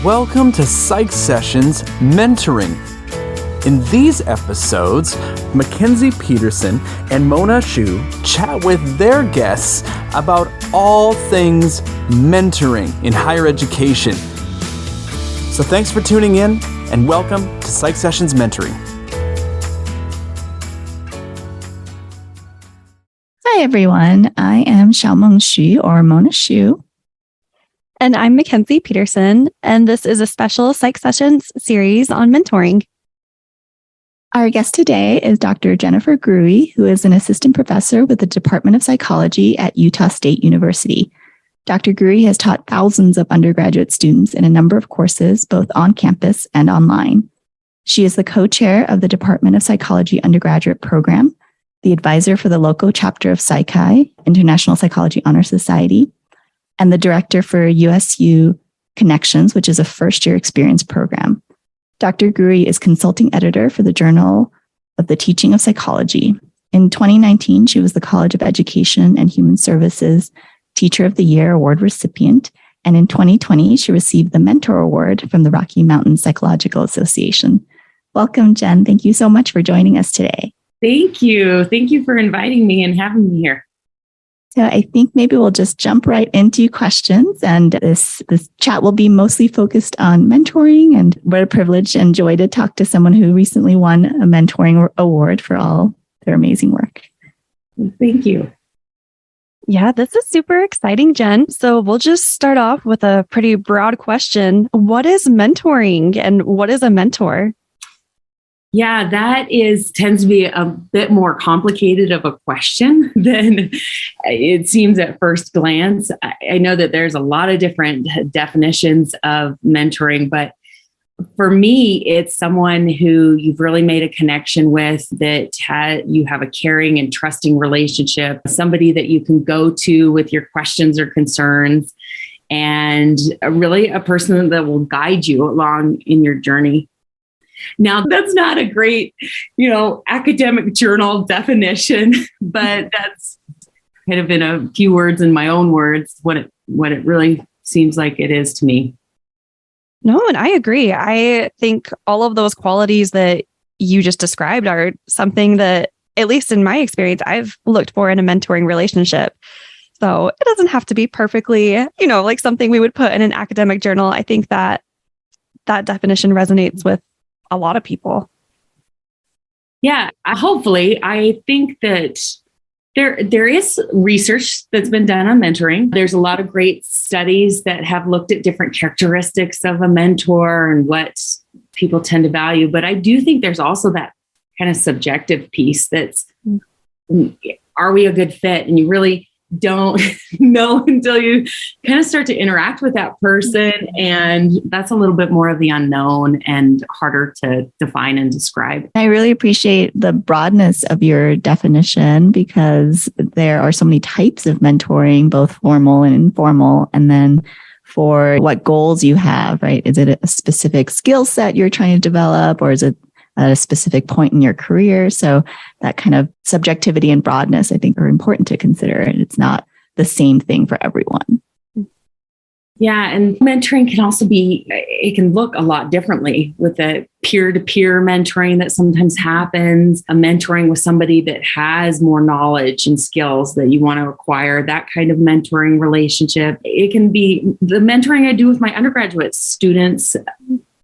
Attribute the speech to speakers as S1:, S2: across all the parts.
S1: Welcome to Psych Sessions Mentoring. In these episodes, Kenzie Peterson and Mona Xu chat with their guests about all things mentoring in higher education. So thanks for tuning in and welcome to Psych Sessions Mentoring.
S2: Hi everyone, I am Xiaomeng Xu or Mona Xu.
S3: And I'm Kenzie Peterson, and this is a special Psych Sessions series on mentoring.
S2: Our guest today is Dr. Jenn Grewe, who is an assistant professor with the Department of Psychology at Utah State University. Dr. Grewe has taught thousands of undergraduate students in a number of courses, both on campus and online. She is the co-chair of the Department of Psychology undergraduate program, the advisor for the local chapter of PsyChi, International Psychology Honor Society, and the director for USU Connections, which is a first-year experience program. Dr. Grewe is consulting editor for the Journal of the Teaching of Psychology. In 2019, she was the College of Education and Human Services Teacher of the Year Award recipient, and in 2020, she received the Mentor Award from the Rocky Mountain Psychological Association. Welcome, Jenn. Thank you so much for joining us today.
S4: Thank you. Thank you for inviting me and having me here.
S2: So I think maybe we'll just jump right into questions, and this chat will be mostly focused on mentoring, and what a privilege and joy to talk to someone who recently won a mentoring award for all their amazing work.
S4: Thank you.
S3: Yeah, this is super exciting, Jenn. So we'll just start off with a pretty broad question. What is mentoring and what is a mentor?
S4: Yeah, that tends to be a bit more complicated of a question than it seems at first glance. I know that there's a lot of different definitions of mentoring, but for me, it's someone who you've really made a connection with, that you have a caring and trusting relationship, somebody that you can go to with your questions or concerns, and really a person that will guide you along in your journey. Now, that's not a great, academic journal definition, but that's kind of in a few words, in my own words, what it really seems like it is to me.
S3: No, and I agree. I think all of those qualities that you just described are something that, at least in my experience, I've looked for in a mentoring relationship. So it doesn't have to be perfectly, like something we would put in an academic journal. I think that definition resonates with a lot of people.
S4: Yeah, hopefully. I think that there is research that's been done on mentoring. There's a lot of great studies that have looked at different characteristics of a mentor and what people tend to value. But I do think there's also that kind of subjective piece that's, are we a good fit? And you really don't know until you kind of start to interact with that person. And that's a little bit more of the unknown and harder to define and describe.
S2: I really appreciate the broadness of your definition, because there are so many types of mentoring, both formal and informal. And then for what goals you have, right? Is it a specific skill set you're trying to develop, or is it at a specific point in your career? So that kind of subjectivity and broadness, I think, are important to consider. And it's not the same thing for everyone.
S4: Yeah. And mentoring can also it can look a lot differently with the peer-to-peer mentoring that sometimes happens, a mentoring with somebody that has more knowledge and skills that you want to acquire, that kind of mentoring relationship. It can be the mentoring I do with my undergraduate students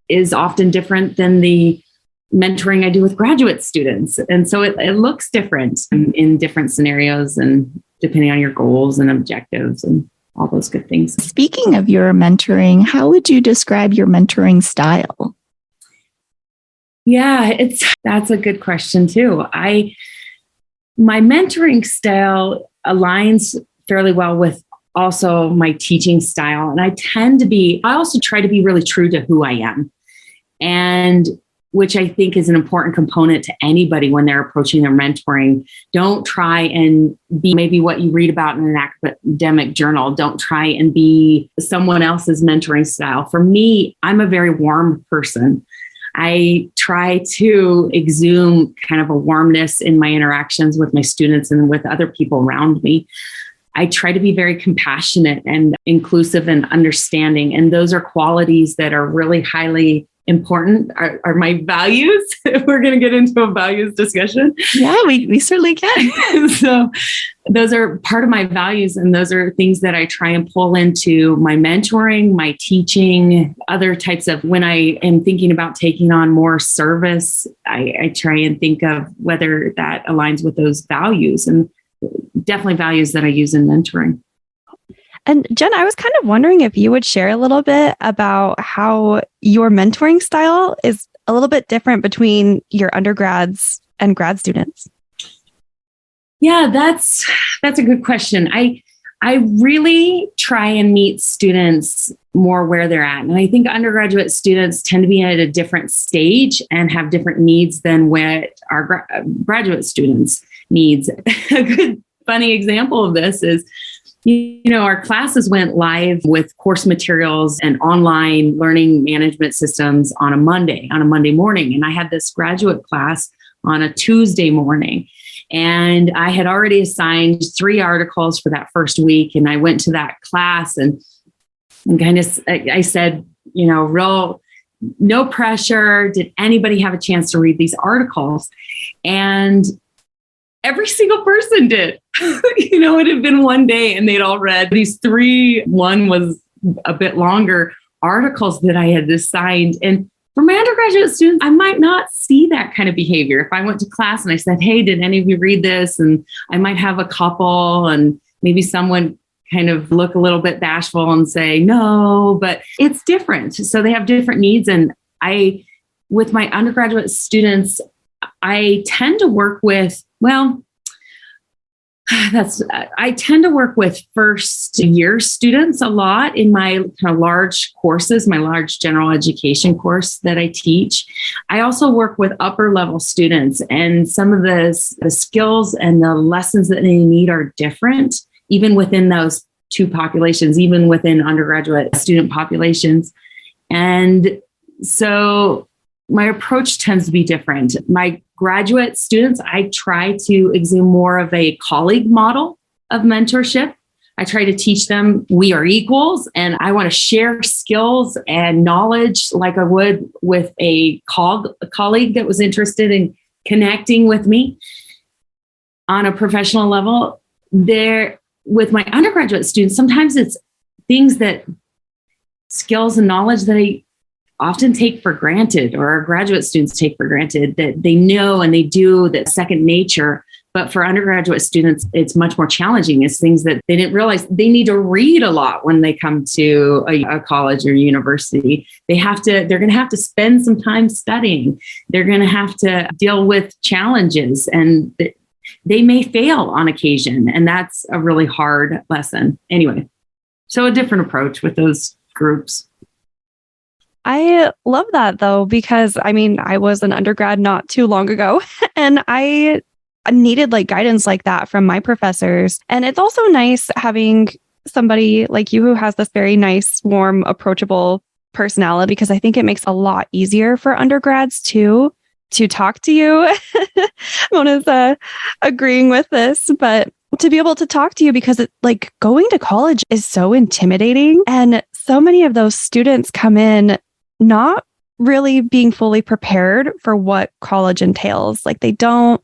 S4: is often different than the mentoring I do with graduate students. And so it looks different in different scenarios, and depending on your goals and objectives and all those good things.
S2: Speaking of your mentoring, how would you describe your mentoring style?
S4: Yeah, that's a good question too. My mentoring style aligns fairly well with also my teaching style. And I also try to be really true to who I am, and which I think is an important component to anybody when they're approaching their mentoring. Don't try and be maybe what you read about in an academic journal. Don't try and be someone else's mentoring style. For me, I'm a very warm person. I try to exude kind of a warmness in my interactions with my students and with other people around me. I try to be very compassionate and inclusive and understanding. And those are qualities that are really highly important, are my values. We're going to get into a values discussion.
S2: Yeah, we certainly can.
S4: So those are part of my values. And those are things that I try and pull into my mentoring, my teaching, other types of, when I am thinking about taking on more service, I try and think of whether that aligns with those values, and definitely values that I use in mentoring.
S3: And Jenn, I was kind of wondering if you would share a little bit about how your mentoring style is a little bit different between your undergrads and grad students.
S4: Yeah, that's a good question. I really try and meet students more where they're at. And I think undergraduate students tend to be at a different stage and have different needs than what our graduate students needs. A good funny example of this is, our classes went live with course materials and online learning management systems on a Monday morning. And I had this graduate class on a Tuesday morning. And I had already assigned 3 articles for that first week. And I went to that class and kind of, I said, no pressure. Did anybody have a chance to read these articles? And every single person did. It had been one day and they'd all read these 3, one was a bit longer, articles that I had assigned. And for my undergraduate students, I might not see that kind of behavior. If I went to class and I said, hey, did any of you read this? And I might have a couple, and maybe someone kind of look a little bit bashful and say, no, but it's different. So they have different needs. And with my undergraduate students, I tend to work with, I tend to work with first year students a lot in my kind of large courses, my large general education course that I teach. I also work with upper level students, and some of the skills and the lessons that they need are different, even within those 2 populations, even within undergraduate student populations. And so my approach tends to be different. My graduate students, I try to exude more of a colleague model of mentorship. I try to teach them we are equals, and I want to share skills and knowledge like I would with a colleague that was interested in connecting with me on a professional level. With my undergraduate students, sometimes it's skills and knowledge that I often take for granted, or our graduate students take for granted, that they know and they do, that second nature. But for undergraduate students, it's much more challenging. It's things that they didn't realize they need to read a lot when they come to a college or university. They're going to have to spend some time studying. They're going to have to deal with challenges, and they may fail on occasion. And that's a really hard lesson. Anyway, so a different approach with those groups.
S3: I love that though, because I was an undergrad not too long ago, and I needed guidance like that from my professors. And it's also nice having somebody like you who has this very nice, warm, approachable personality, because I think it makes it a lot easier for undergrads to talk to you. Mona's agreeing with this, but to be able to talk to you, because going to college is so intimidating. And so many of those students come in not really being fully prepared for what college entails. They don't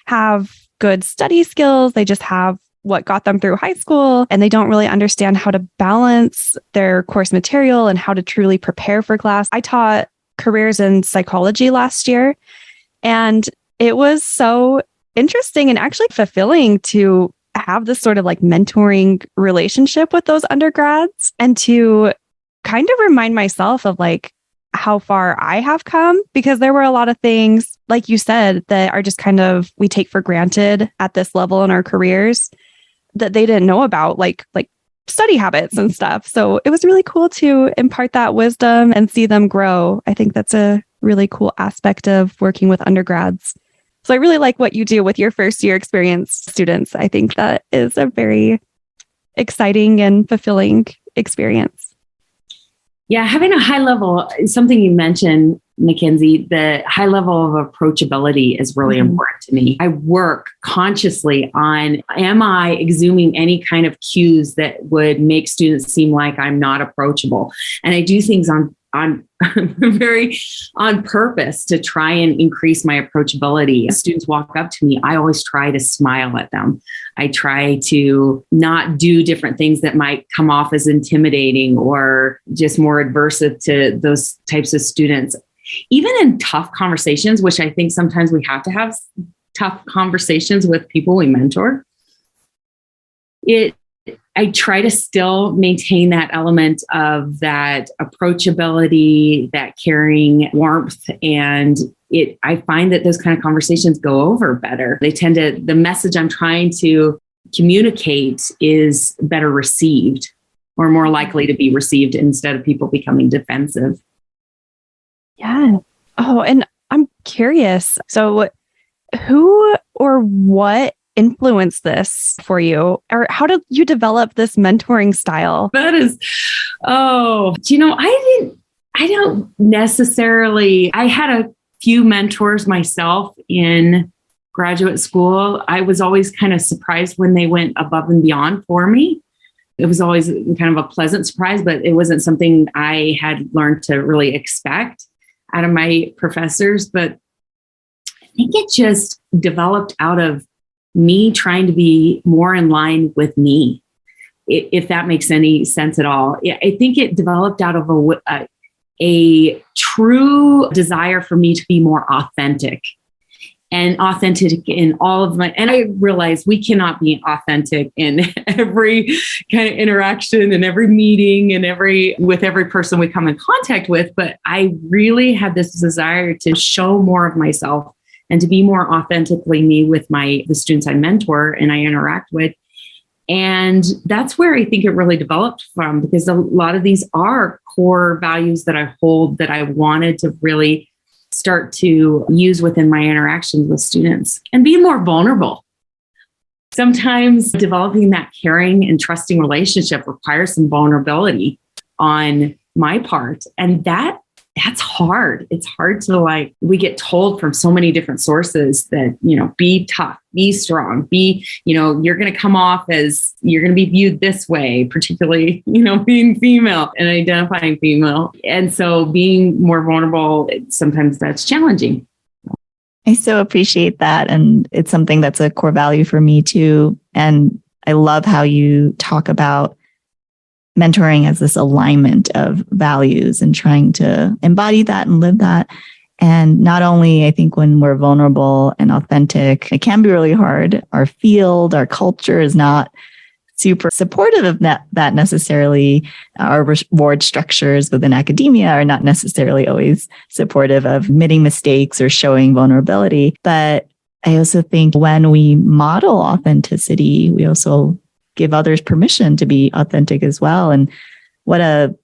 S3: have good study skills. They just have what got them through high school, and they don't really understand how to balance their course material and how to truly prepare for class. I taught careers in psychology last year, and it was so interesting and actually fulfilling to have this sort of mentoring relationship with those undergrads, and to kind of remind myself of how far I have come, because there were a lot of things, like you said, that are just kind of, we take for granted at this level in our careers that they didn't know about, like study habits and stuff. So it was really cool to impart that wisdom and see them grow. I think that's a really cool aspect of working with undergrads. So I really like what you do with your first year experience students. I think that is a very exciting and fulfilling experience.
S4: Yeah, having a high level, something you mentioned, Mackenzie, the high level of approachability is really important to me. I work consciously on, am I exhuming any kind of cues that would make students seem like I'm not approachable? And I do things on very on purpose to try and increase my approachability. As students walk up to me, I always try to smile at them. I try to not do different things that might come off as intimidating or just more adversive to those types of students. Even in tough conversations, which I think sometimes we have to have tough conversations with people we mentor, I try to still maintain that element of that approachability, that caring warmth. And I find that those kind of conversations go over better. The message I'm trying to communicate is better received or more likely to be received instead of people becoming defensive.
S3: Yeah. Oh, and I'm curious. So who or what influenced this for you? Or how did you develop this mentoring style? I don't necessarily, I had a few mentors myself in graduate school. I was always kind of surprised when they went above and beyond for me. It was always kind of a pleasant surprise, but it wasn't something I had learned to really expect out of my professors. But I think it just developed out of me trying to be more in line with me, if that makes any sense at all. I think it developed out of a true desire for me to be more authentic in all of and I realize we cannot be authentic in every kind of interaction and every meeting and with every person we come in contact with. But I really had this desire to show more of myself and to be more authentically me with the students I mentor and I interact with. And that's where I think it really developed from, because a lot of these are core values that I hold that I wanted to really start to use within my interactions with students and be more vulnerable. Sometimes developing that caring and trusting relationship requires some vulnerability on my part. And that's hard. It's hard to we get told from so many different sources that, be tough, be strong, you're going to come off as you're going to be viewed this way, particularly, being female and identifying female. And so being more vulnerable, sometimes that's challenging.
S2: I so appreciate that. And it's something that's a core value for me too. And I love how you talk about mentoring as this alignment of values and trying to embody that and live that. And not only, I think when we're vulnerable and authentic, it can be really hard. Our field, our culture is not super supportive of that necessarily. Our reward structures within academia are not necessarily always supportive of admitting mistakes or showing vulnerability. But I also think when we model authenticity, we also give others permission to be authentic as well. And what a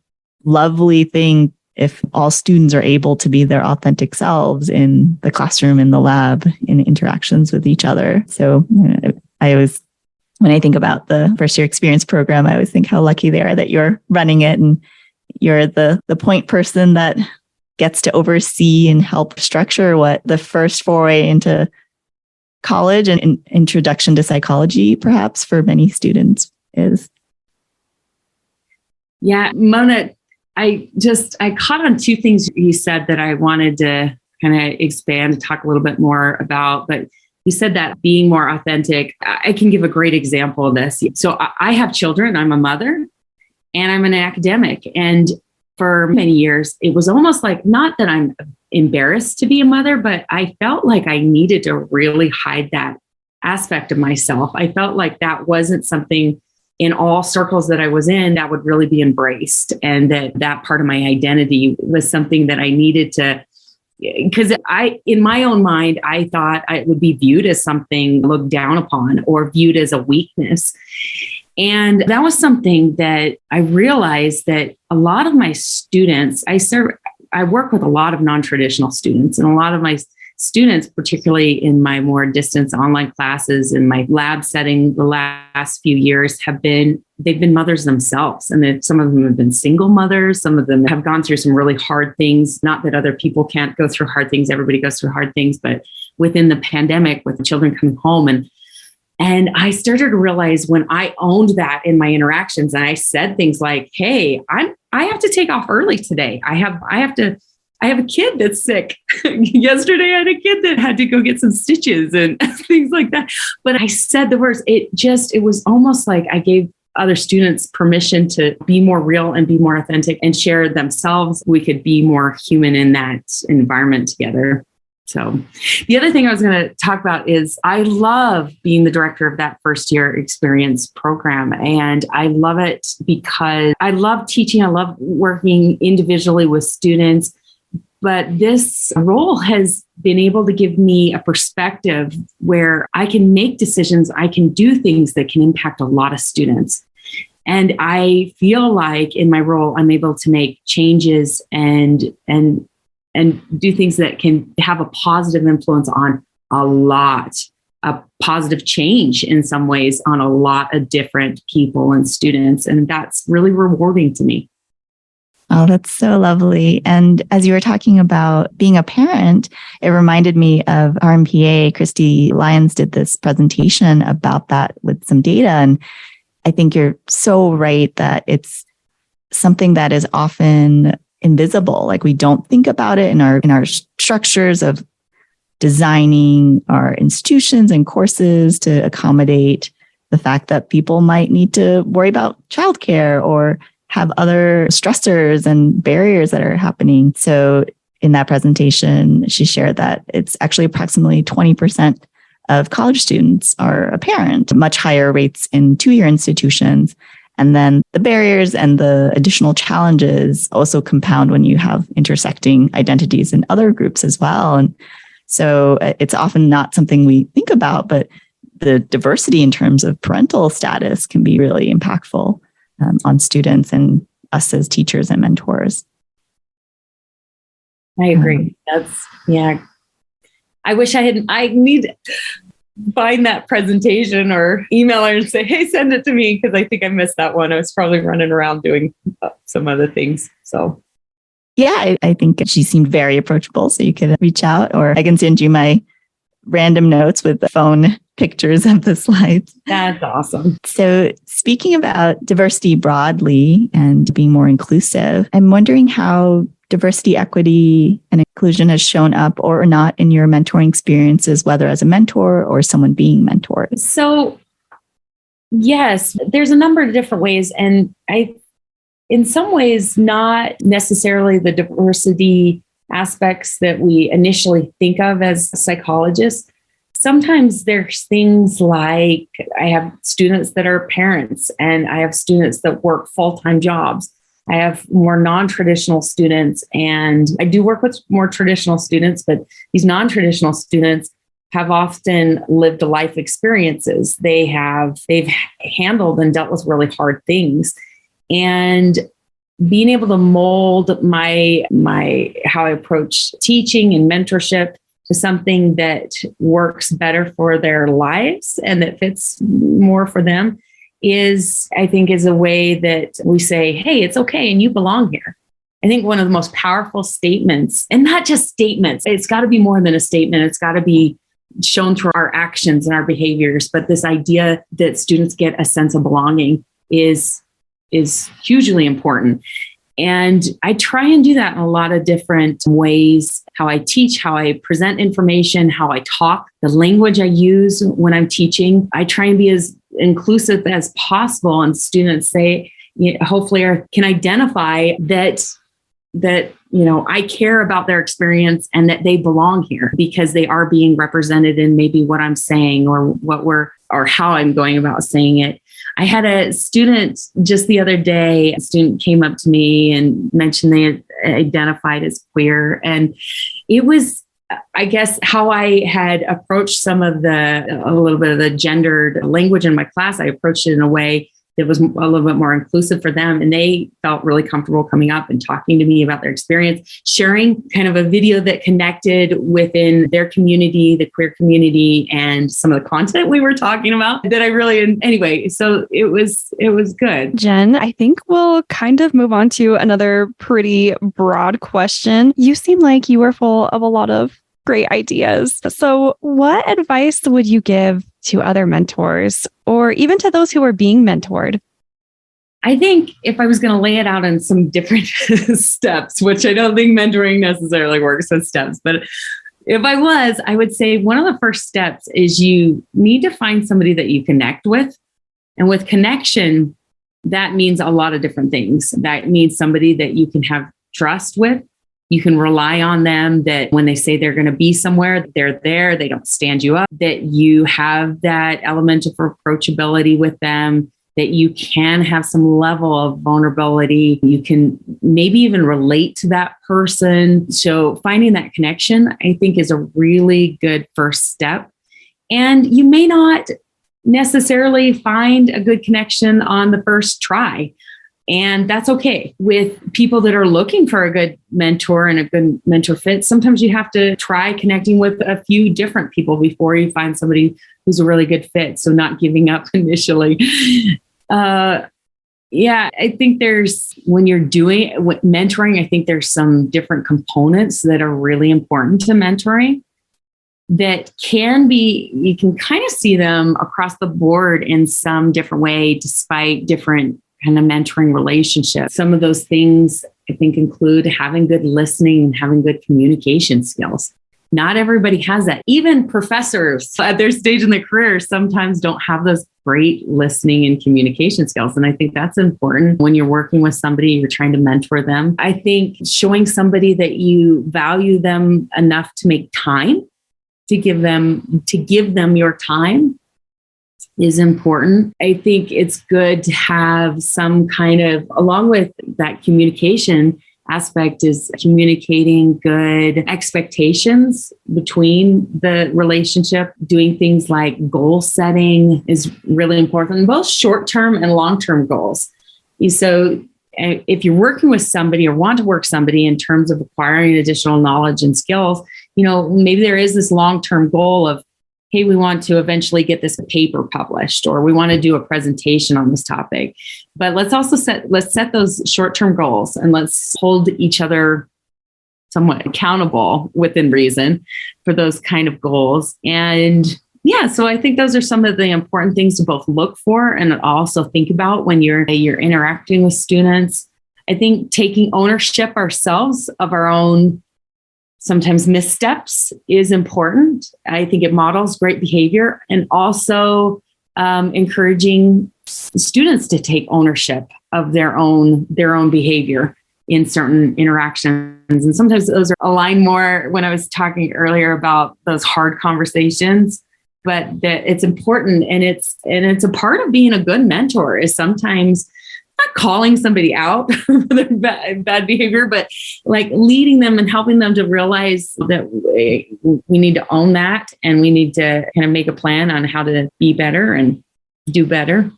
S2: lovely thing if all students are able to be their authentic selves in the classroom, in the lab, in interactions with each other. So when I think about the first year experience program, I always think how lucky they are that you're running it and you're the point person that gets to oversee and help structure what the first foray into college and an introduction to psychology, perhaps for many students is.
S4: Yeah, Mona, I caught on two things you said that I wanted to kind of expand and talk a little bit more about, but you said that being more authentic. I can give a great example of this. So I have children, I'm a mother, and I'm an academic. And for many years, it was almost like, not that I'm embarrassed to be a mother, but I felt like I needed to really hide that aspect of myself. I felt like that wasn't something in all circles that I was in that would really be embraced. And that part of my identity was something that I needed to, because in my own mind, I thought it would be viewed as something looked down upon or viewed as a weakness. And that was something that I realized that a lot of my students, I work with a lot of non-traditional students, and a lot of my students, particularly in my more distance online classes in my lab setting the last few years, have been they've been mothers themselves. And then some of them have been single mothers. Some of them have gone through some really hard things. Not that other people can't go through hard things. Everybody goes through hard things, but within the pandemic, with the children coming home, and I started to realize when I owned that in my interactions, and I said things like, "Hey, I have to take off early today. I have a kid that's sick. Yesterday I had a kid that had to go get some stitches and things like that." But I said the words. It was almost like I gave other students permission to be more real and be more authentic and share themselves. We could be more human in that environment together. So the other thing I was going to talk about is I love being the director of that first year experience program. And I love it because I love teaching. I love working individually with students. But this role has been able to give me a perspective where I can make decisions. I can do things that can impact a lot of students. And I feel like in my role, I'm able to make changes and do things that can have a positive influence on a positive change in some ways on a lot of different people and students. And that's really rewarding to me.
S2: Oh, that's so lovely. And as you were talking about being a parent, it reminded me of our MPA. Christy Lyons did this presentation about that with some data. And I think you're so right that it's something that is often invisible. Like we don't think about it in our structures of designing our institutions and courses to accommodate the fact that people might need to worry about childcare or have other stressors and barriers that are happening. So in that presentation, she shared that it's actually approximately 20% of college students are a parent, much higher rates in two-year institutions. And then the barriers and the additional challenges also compound when you have intersecting identities in other groups as well. And so it's often not something we think about, but the diversity in terms of parental status can be really impactful on students and us as teachers and mentors.
S4: I agree. I wish I need to find that presentation or email her and say, "Hey, send it to me," because I think I missed that one. I was probably running around doing some other things. So
S2: yeah, I think she seemed very approachable. So you could reach out, or I can send you my random notes with the phone pictures of the slides.
S4: That's awesome.
S2: So speaking about diversity broadly and being more inclusive, I'm wondering how diversity, equity, and inclusion has shown up or not in your mentoring experiences, whether as a mentor or someone being mentored.
S4: So yes, there's a number of different ways. And in some ways, not necessarily the diversity aspects that we initially think of as psychologists. Sometimes there's things like I have students that are parents and I have students that work full-time jobs. I have more non-traditional students, and I do work with more traditional students, but these non-traditional students have often lived life experiences. They've handled and dealt with really hard things. And being able to mold my how I approach teaching and mentorship to something that works better for their lives and that fits more for them is a way that we say, "Hey, it's okay and you belong here." I think one of the most powerful statements, and not just statements, it's got to be more than a statement. It's got to be shown through our actions and our behaviors. But this idea that students get a sense of belonging is hugely important. And I try and do that in a lot of different ways. How I teach, how I present information, how I talk, the language I use when I'm teaching. I try and be as inclusive as possible. And students say, hopefully can identify that I care about their experience and that they belong here because they are being represented in maybe what I'm saying or or how I'm going about saying it. I had a student just the other day, a student came up to me and mentioned they had identified as queer. And it was, I guess, how I had approached a little bit of the gendered language in my class. I approached it in a way that was a little bit more inclusive for them. And they felt really comfortable coming up and talking to me about their experience, sharing kind of a video that connected within their community, the queer community, and some of the content we were talking about that I really, anyway, so it was good.
S3: Jenn, I think we'll kind of move on to another pretty broad question. You seem like you were full of a lot of great ideas. So what advice would you give to other mentors or even to those who are being mentored?
S4: I think if I was going to lay it out in some different steps, which I don't think mentoring necessarily works as steps, but if I was, I would say one of the first steps is you need to find somebody that you connect with. And with connection, that means a lot of different things. That means somebody that you can have trust with. You can rely on them, that when they say they're going to be somewhere, they're there, they don't stand you up, that you have that element of approachability with them, that you can have some level of vulnerability. You can maybe even relate to that person. So finding that connection, I think, is a really good first step. And you may not necessarily find a good connection on the first try. And that's okay. With people that are looking for a good mentor and a good mentor fit, sometimes you have to try connecting with a few different people before you find somebody who's a really good fit. So not giving up initially. I think when you're doing mentoring, I think there's some different components that are really important to mentoring that you can kind of see them across the board in some different way, despite different kind of mentoring relationships. Some of those things I think include having good listening and having good communication skills. Not everybody has that. Even professors at their stage in their career sometimes don't have those great listening and communication skills. And I think that's important when you're working with somebody, you're trying to mentor them. I think showing somebody that you value them enough to make time to give them your time is important. I think it's good to have some kind of, along with that communication aspect, is communicating good expectations between the relationship. Doing things like goal setting is really important, both short-term and long-term goals. So if you're working with somebody or want to work somebody in terms of acquiring additional knowledge and skills, maybe there is this long-term goal of, hey, we want to eventually get this paper published, or we want to do a presentation on this topic. But let's set those short-term goals, and let's hold each other somewhat accountable within reason for those kind of goals. And so I think those are some of the important things to both look for and also think about when you're interacting with students. I think taking ownership ourselves of our own sometimes missteps is important. I think it models great behavior, and also encouraging students to take ownership of their own behavior in certain interactions. And sometimes those align more when I was talking earlier about those hard conversations, but that it's important. And it's a part of being a good mentor is sometimes not calling somebody out for their bad behavior, but like leading them and helping them to realize that we need to own that, and we need to kind of make a plan on how to be better and do better.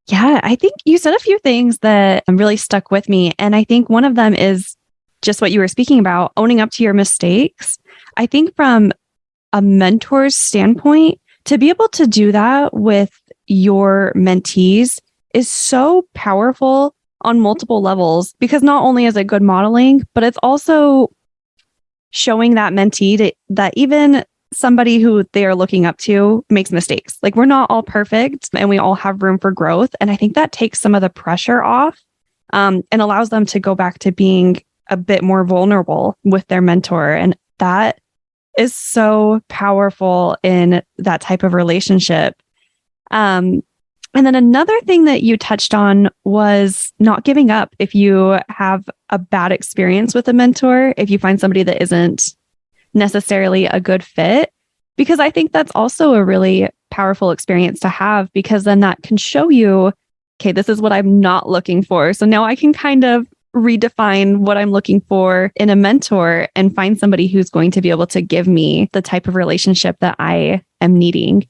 S3: Yeah, I think you said a few things that really stuck with me. And I think one of them is just what you were speaking about, owning up to your mistakes. I think from a mentor's standpoint, to be able to do that with your mentees is so powerful on multiple levels, because not only is it good modeling, but it's also showing that mentee that even somebody who they are looking up to makes mistakes. Like, we're not all perfect and we all have room for growth. And I think that takes some of the pressure off and allows them to go back to being a bit more vulnerable with their mentor. And that is so powerful in that type of relationship. And then another thing that you touched on was not giving up if you have a bad experience with a mentor, if you find somebody that isn't necessarily a good fit, because I think that's also a really powerful experience to have, because then that can show you, okay, this is what I'm not looking for. So now I can kind of redefine what I'm looking for in a mentor and find somebody who's going to be able to give me the type of relationship that I am needing.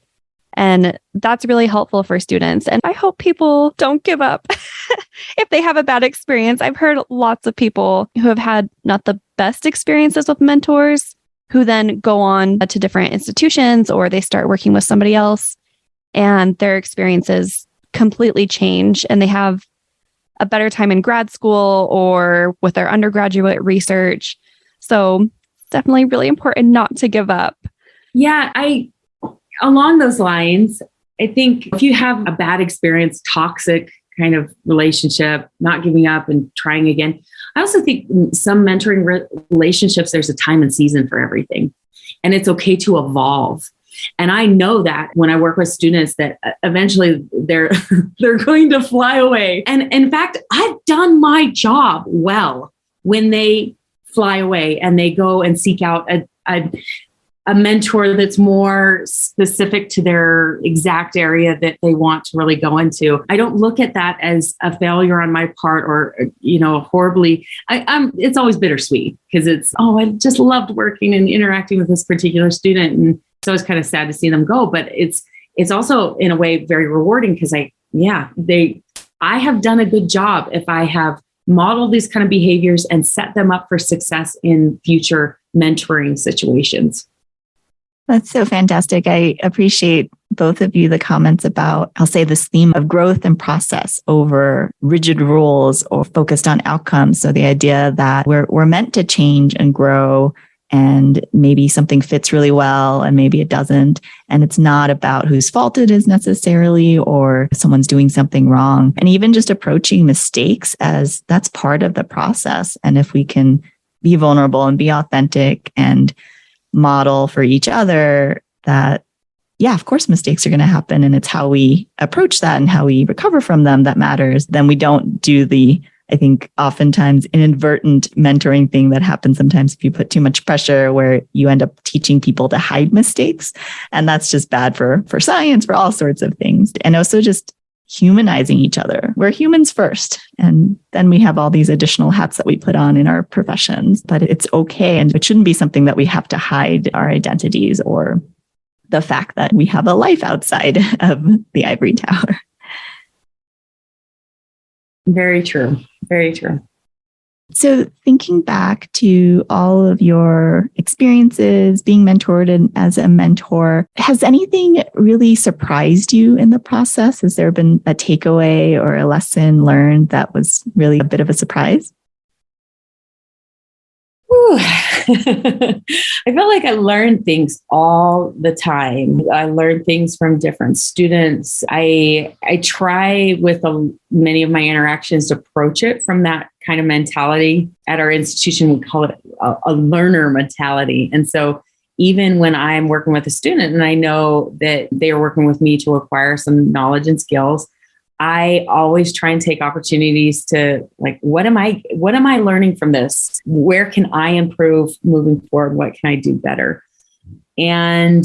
S3: And that's really helpful for students. And I hope people don't give up if they have a bad experience. I've heard lots of people who have had not the best experiences with mentors who then go on to different institutions or they start working with somebody else and their experiences completely change and they have a better time in grad school or with their undergraduate research. So it's definitely really important not to give up.
S4: Yeah, along those lines, I think if you have a bad experience, toxic kind of relationship, not giving up and trying again, I also think some mentoring relationships, there's a time and season for everything. And it's okay to evolve. And I know that when I work with students that eventually they're going to fly away. And in fact, I've done my job well when they fly away and they go and seek out a mentor that's more specific to their exact area that they want to really go into. I don't look at that as a failure on my part or, horribly. It's always bittersweet because I just loved working and interacting with this particular student. And so it's kind of sad to see them go, but it's also in a way very rewarding because I have done a good job if I have modeled these kind of behaviors and set them up for success in future mentoring situations.
S2: That's so fantastic. I appreciate both of you, the comments about, I'll say, this theme of growth and process over rigid rules or focused on outcomes. So the idea that we're meant to change and grow, and maybe something fits really well and maybe it doesn't. And it's not about whose fault it is necessarily or someone's doing something wrong. And even just approaching mistakes as that's part of the process. And if we can be vulnerable and be authentic and model for each other that, yeah, of course, mistakes are going to happen. And it's how we approach that and how we recover from them that matters. Then we don't do I think oftentimes inadvertent mentoring thing that happens sometimes if you put too much pressure where you end up teaching people to hide mistakes. And that's just bad for science, for all sorts of things. And also just humanizing each other. We're humans first. And then we have all these additional hats that we put on in our professions, but it's okay. And it shouldn't be something that we have to hide our identities or the fact that we have a life outside of the ivory tower.
S4: Very true. Very true.
S2: So thinking back to all of your experiences being mentored and as a mentor, has anything really surprised you in the process? Has there been a takeaway or a lesson learned that was really a bit of a surprise?
S4: I feel like I learn things all the time. I learn things from different students. I try with many of my interactions to approach it from that kind of mentality. At our institution, we call it a learner mentality. And so even when I'm working with a student and I know that they are working with me to acquire some knowledge and skills, I always try and take opportunities to what am I learning from this? Where can I improve moving forward? What can I do better? And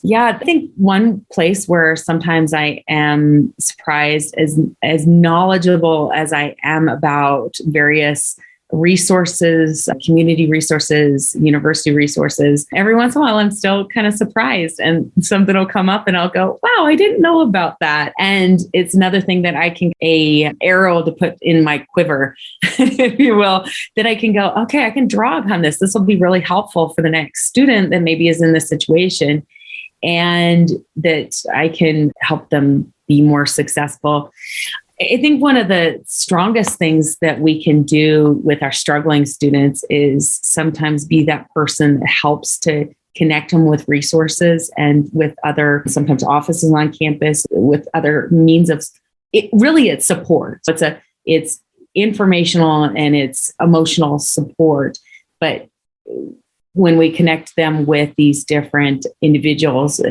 S4: yeah, I think one place where sometimes I am surprised as knowledgeable as I am about various resources, community resources, university resources. Every once in a while, I'm still kind of surprised and something will come up and I'll go, wow, I didn't know about that. And it's another thing that I can, a arrow to put in my quiver, if you will, that I can go, okay, I can draw upon this. This will be really helpful for the next student that maybe is in this situation and that I can help them be more successful. I think one of the strongest things that we can do with our struggling students is sometimes be that person that helps to connect them with resources and with other, sometimes offices on campus, with other means of it's support. It's informational and it's emotional support. But when we connect them with these different individuals,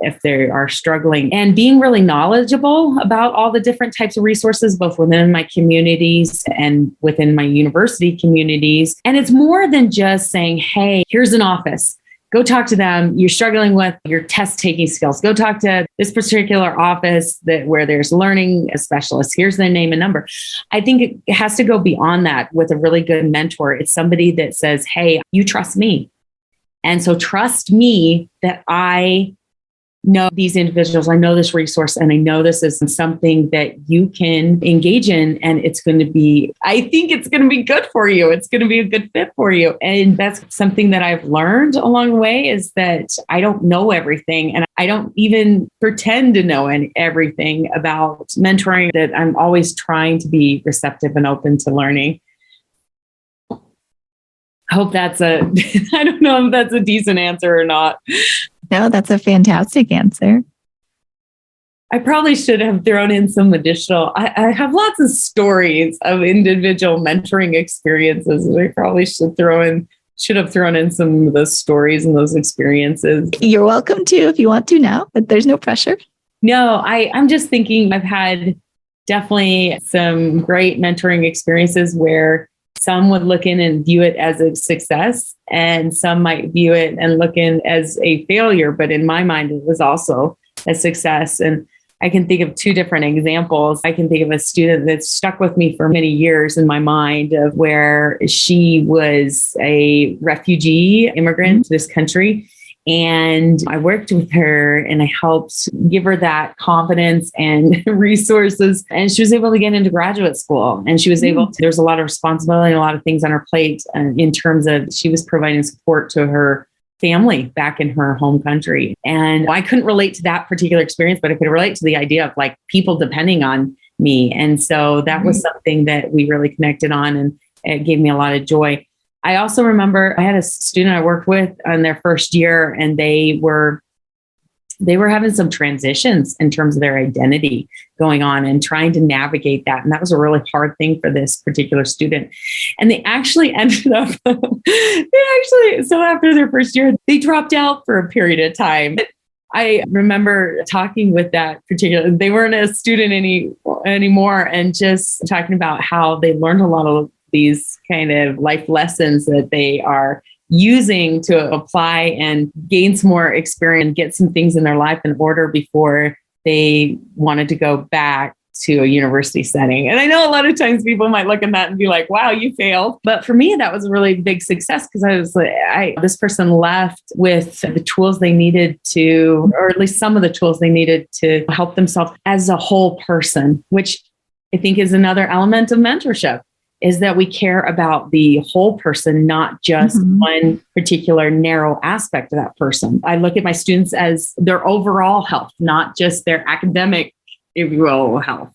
S4: if they are struggling, and being really knowledgeable about all the different types of resources, both within my communities and within my university communities. And it's more than just saying, hey, here's an office. Go talk to them. You're struggling with your test taking skills. Go talk to this particular office where there's learning specialists. Here's their name and number. I think it has to go beyond that with a really good mentor. It's somebody that says, hey, you trust me. And so trust me that I know these individuals, I know this resource, and I know this is something that you can engage in, and I think it's going to be good for you. It's going to be a good fit for you. And that's something that I've learned along the way, is that I don't know everything, and I don't even pretend to know everything about mentoring, that I'm always trying to be receptive and open to learning. I hope I don't know if that's a decent answer or not.
S2: No, that's a fantastic answer.
S4: I probably should have thrown in some additional, I have lots of stories of individual mentoring experiences. I probably should have thrown in some of those stories and those experiences.
S2: You're welcome to if you want to now, but there's no pressure.
S4: No, I'm just thinking I've had definitely some great mentoring experiences where some would look in and view it as a success, and some might view it and look in as a failure. But in my mind, it was also a success. And I can think of two different examples. I can think of a student that stuck with me for many years in my mind, of where she was a refugee immigrant to this country. And I worked with her and I helped give her that confidence and resources. And she was able to get into graduate school, and she was able to, there's a lot of responsibility and a lot of things on her plate in terms of she was providing support to her family back in her home country. And I couldn't relate to that particular experience, but I could relate to the idea of like people depending on me. And so that was something that we really connected on, and it gave me a lot of joy. I also remember I had a student I worked with on their first year, and they were having some transitions in terms of their identity going on and trying to navigate that. And that was a really hard thing for this particular student. And they actually ended up, so after their first year, they dropped out for a period of time. I remember talking with that particular, they weren't a student anymore, and just talking about how they learned a lot of these kind of life lessons that they are using to apply and gain some more experience, get some things in their life in order before they wanted to go back to a university setting. And I know a lot of times people might look at that and be like, wow, you failed. But for me, that was a really big success, because I was like, this person left with the tools they needed to, or at least some of the tools they needed to help themselves as a whole person, which I think is another element of mentorship, is that we care about the whole person, not just one particular narrow aspect of that person. I look at my students as their overall health, not just their academic, if you will, health.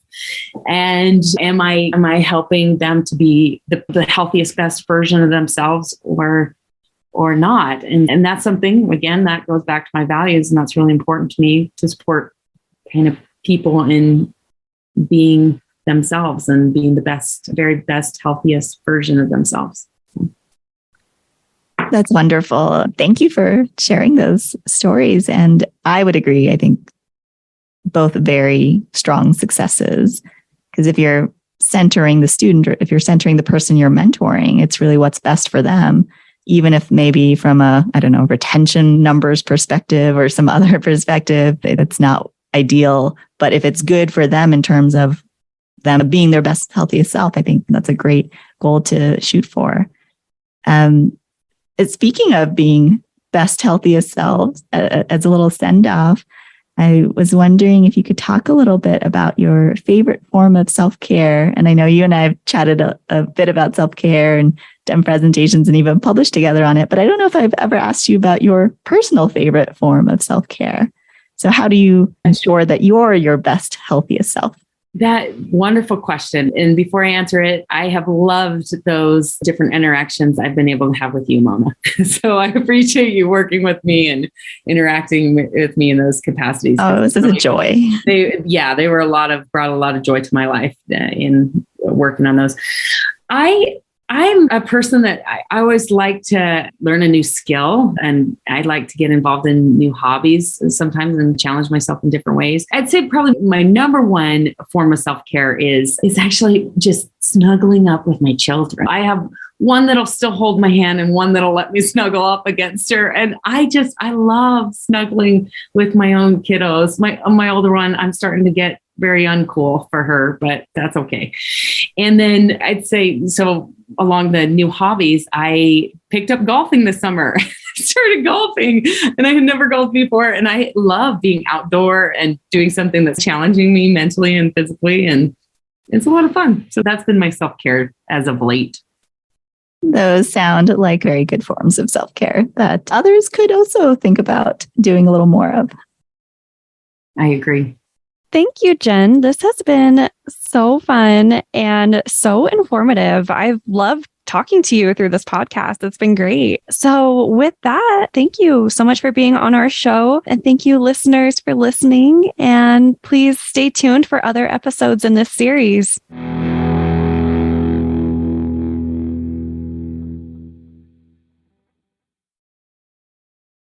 S4: And am I helping them to be the healthiest, best version of themselves, or not? And that's something, again, that goes back to my values. And that's really important to me, to support kind of people in being themselves and being the best, very best, healthiest version of themselves.
S2: That's wonderful. Thank you for sharing those stories. And I would agree. I think both very strong successes, because if you're centering the student, or if you're centering the person you're mentoring, it's really what's best for them, even if maybe from a, retention numbers perspective or some other perspective, it's not ideal. But if it's good for them in terms of them being their best, healthiest self, I think that's a great goal to shoot for. Speaking of being best, healthiest selves, as a little send off, I was wondering if you could talk a little bit about your favorite form of self-care. And I know you and I have chatted a bit about self-care and done presentations and even published together on it, but I don't know if I've ever asked you about your personal favorite form of self-care. So how do you ensure that you're your best, healthiest self?
S4: That wonderful question. And before I answer it, I have loved those different interactions I've been able to have with you, Mona. So I appreciate you working with me and interacting with me in those capacities.
S2: Oh, this is a joy.
S4: They brought a lot of joy to my life in working on those. I'm a person that I always like to learn a new skill, and I like to get involved in new hobbies sometimes and challenge myself in different ways. I'd say probably my number one form of self-care is actually just snuggling up with my children. I have one that'll still hold my hand and one that'll let me snuggle up against her. And I love snuggling with my own kiddos. My older one, I'm starting to get very uncool for her, but that's okay. And then I'd say, so along the new hobbies, I picked up golfing this summer. Started golfing, and I had never golfed before. And I love being outdoor and doing something that's challenging me mentally and physically. And it's a lot of fun. So that's been my self-care as of late.
S2: Those sound like very good forms of self-care that others could also think about doing a little more of.
S4: I agree.
S3: Thank you, Jenn. This has been so fun and so informative. I've loved talking to you through this podcast. It's been great. So with that, thank you so much for being on our show. And thank you, listeners, for listening. And please stay tuned for other episodes in this series.